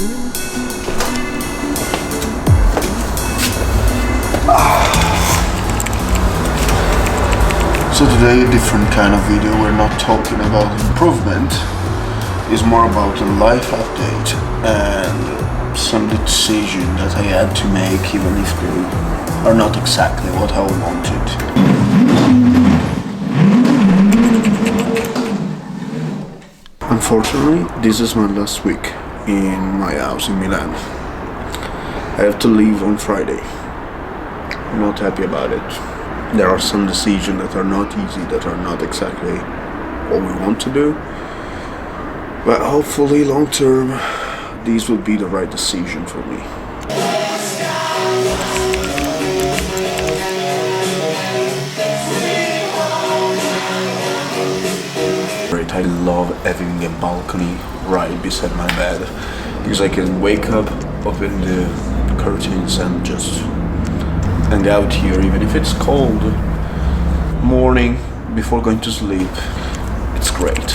So today a different kind of video. We're not talking about improvement. It's more about a life update and some decisions that I had to make, even if they are not exactly what I wanted. Unfortunately, this is my last week in my house in Milan. I have to leave on Friday. I'm not happy about it. There are some decisions that are not easy, that are not exactly what we want to do. But hopefully long term, these will be the right decision for me. I love having a balcony right beside my bed, because I can wake up, open the curtains and just hang out here, even if it's cold morning before going to sleep. It's great.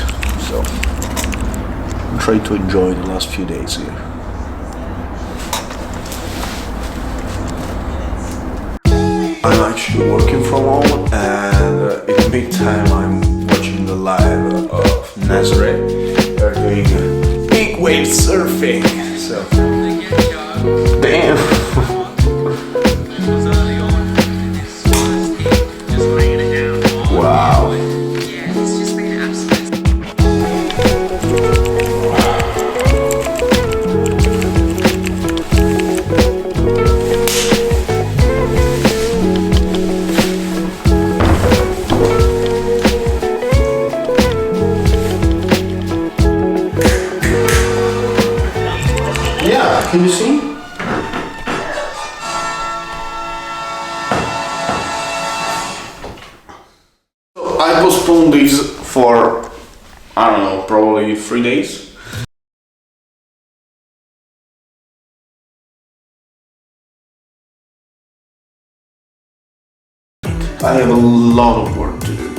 So I'm trying to enjoy the last few days here. I'm actually working from home, and in the meantime I'm watching the live of Nazareth. They're doing big wave surfing. So damn. Wow. Yeah, he's just been absolute. Yeah, can you see? I postponed these for, I don't know, probably 3 days. I have a lot of work to do.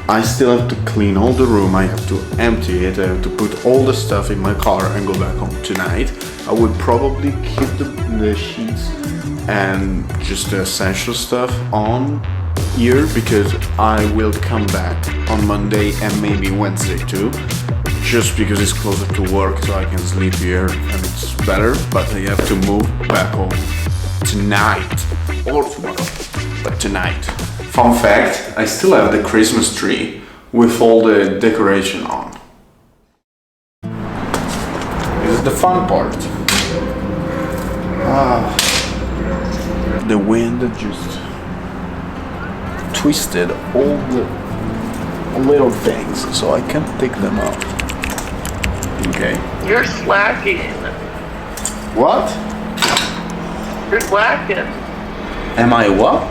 I still have to clean all the room, I have to empty it, I have to put all the stuff in my car and go back home tonight. I would probably keep the sheets and just the essential stuff on here, because I will come back on Monday and maybe Wednesday too, just because it's closer to work, so I can sleep here and it's better. But I have to move back home tonight or tomorrow, but tonight. Fun fact, I still have the Christmas tree with all the decoration on. This is the fun part. The wind just twisted all the little things, so I can't take them out. Okay. You're slacking. What? You're slacking. Am I what?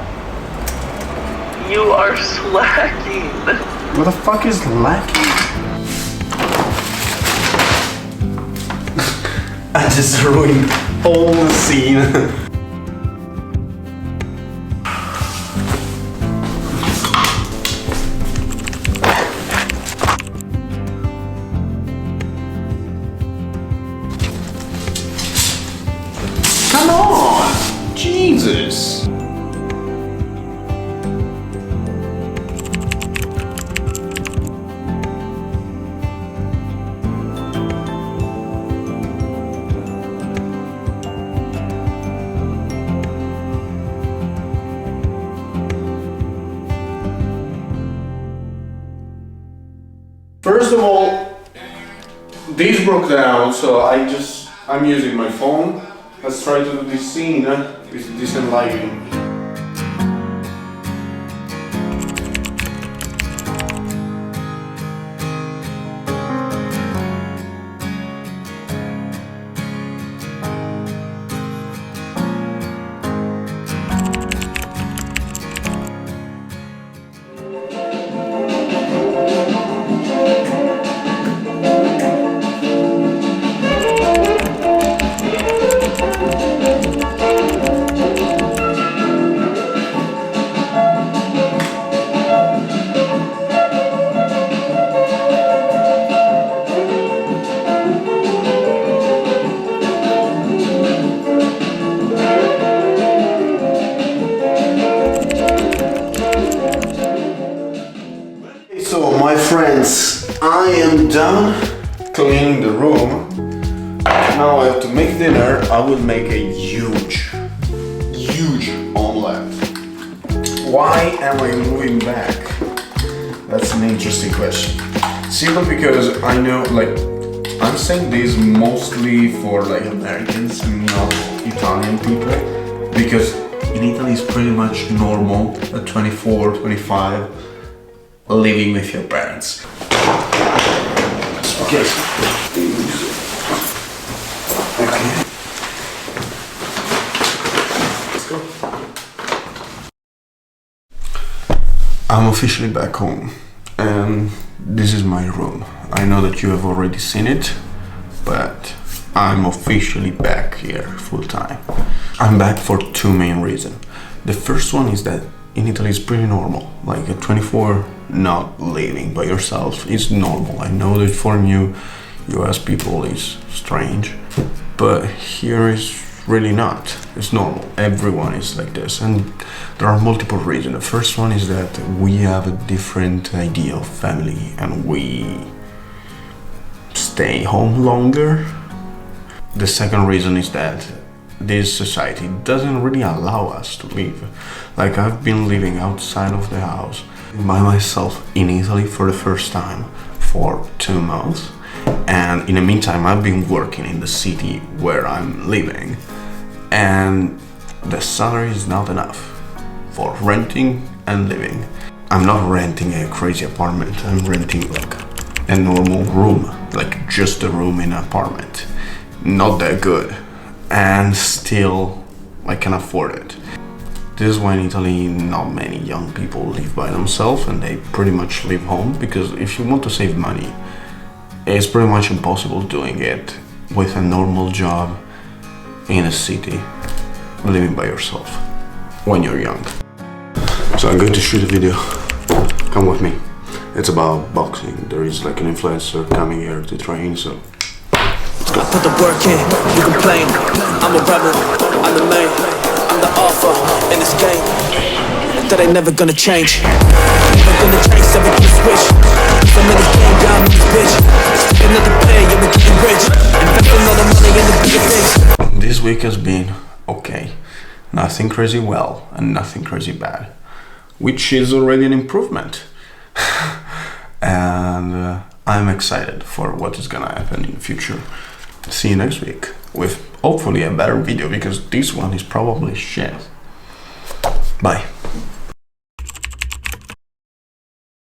You are slacking. What the fuck is lacking? I just ruined all the scene. Come on! Jesus! First of all, these broke down, so I'm using my phone. Let's try to do this scene with decent lighting. now I have to make dinner. I will make a huge omelette. Why am I moving back? That's an interesting question. Simply because I know, like, I'm saying this mostly for like Americans, not Italian people, because in Italy it's pretty much normal at 24, 25 living with your parents. Okay. Okay. Let's go. I'm officially back home, and this is my room. I know that you have already seen it, but I'm officially back here full time. I'm back for two main reasons. The first one is that in Italy it's pretty normal. Like at 24, not living by yourself is normal. I know that for you US people is strange, but here is really not. It's normal. Everyone is like this, and there are multiple reasons. The first one is that we have a different idea of family and we stay home longer. The second reason is that this society doesn't really allow us to live. Like, I've been living outside of the house by myself in Italy for the first time for 2 months, and in the meantime I've been working in the city where I'm living, and the salary is not enough for renting and living. I'm not renting a crazy apartment, I'm renting like a normal room, like just a room in an apartment. Not that good, and still I can afford it. This is why in Italy not many young people live by themselves, and they pretty much live home, because if you want to save money, it's pretty much impossible doing it with a normal job in a city, living by yourself when you're young. So I'm going to shoot a video. Come with me. It's about boxing. There is like an influencer coming here to train, so I put the work in, you complain. I'm a rebel, I'm the main, I'm the alpha in this game. That ain't never gonna change. Never gonna change, never gonna switch. I'm in this game, down in this bitch. Another player, yeah, we're getting rich. Investing all the money in the bigger things. this week has been okay. Nothing crazy well and nothing crazy bad, which is already an improvement. And I'm excited for what is gonna happen in the future. See you next week with hopefully a better video, because this one is probably shit. Bye.